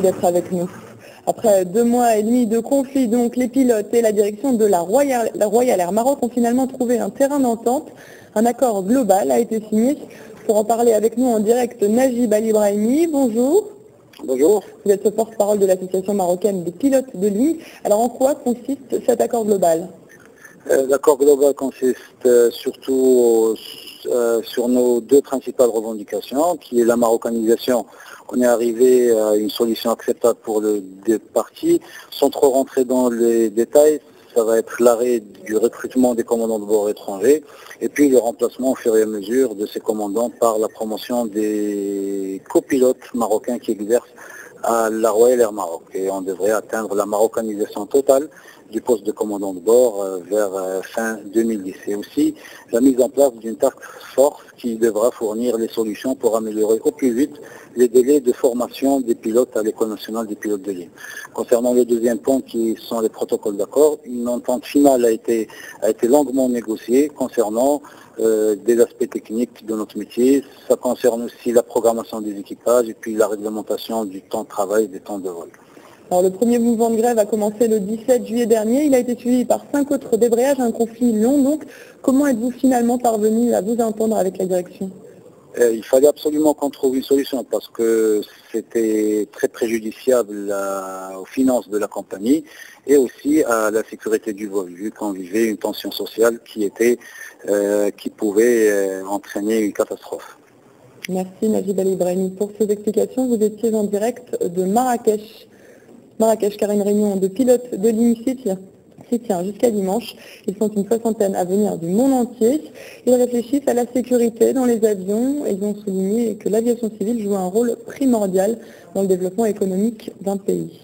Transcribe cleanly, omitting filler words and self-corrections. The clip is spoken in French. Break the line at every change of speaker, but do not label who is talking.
D'être avec nous. Après 2 mois et demi de conflit, donc les pilotes et la direction de la Royal Air Maroc ont finalement trouvé un terrain d'entente. Un accord global a été signé. Pour en parler avec nous en direct, Najib Ali Brahimi, bonjour.
Bonjour.
Vous êtes le porte-parole de l'association marocaine des pilotes de ligne. Alors en quoi consiste cet accord global?
L'accord global consiste surtout sur nos 2 principales revendications, qui est la marocanisation. On est arrivé à une solution acceptable pour les 2 parties. Sans trop rentrer dans les détails, ça va être l'arrêt du recrutement des commandants de bord étrangers et puis le remplacement au fur et à mesure de ces commandants par la promotion des copilotes marocains qui exercent à la Royal Air Maroc. Et on devrait atteindre la marocanisation totale du poste de commandant de bord vers fin 2010. Et aussi la mise en place d'une task force qui devra fournir les solutions pour améliorer au plus vite les délais de formation des pilotes à l'École nationale des pilotes de ligne. Concernant le deuxième point qui sont les protocoles d'accord, une entente finale a été longuement négociée concernant des aspects techniques de notre métier. Ça concerne aussi la programmation des équipages et puis la réglementation du temps de travail et des temps de vol.
Alors, le premier mouvement de grève a commencé le 17 juillet dernier. Il a été suivi par 5 autres débrayages, un conflit long donc. Comment êtes-vous finalement parvenu à vous entendre avec la direction?
Il fallait absolument qu'on trouve une solution parce que c'était très préjudiciable aux finances de la compagnie et aussi à la sécurité du vol, vu qu'on vivait une tension sociale qui pouvait entraîner une catastrophe.
Merci Najib Ali Brahimi pour ces explications. Vous étiez en direct de Marrakech. Marrakech, car une réunion de pilotes de ligne s'y tient jusqu'à dimanche. Ils sont une 60aine à venir du monde entier. Ils réfléchissent à la sécurité dans les avions et ils ont souligné que l'aviation civile joue un rôle primordial dans le développement économique d'un pays.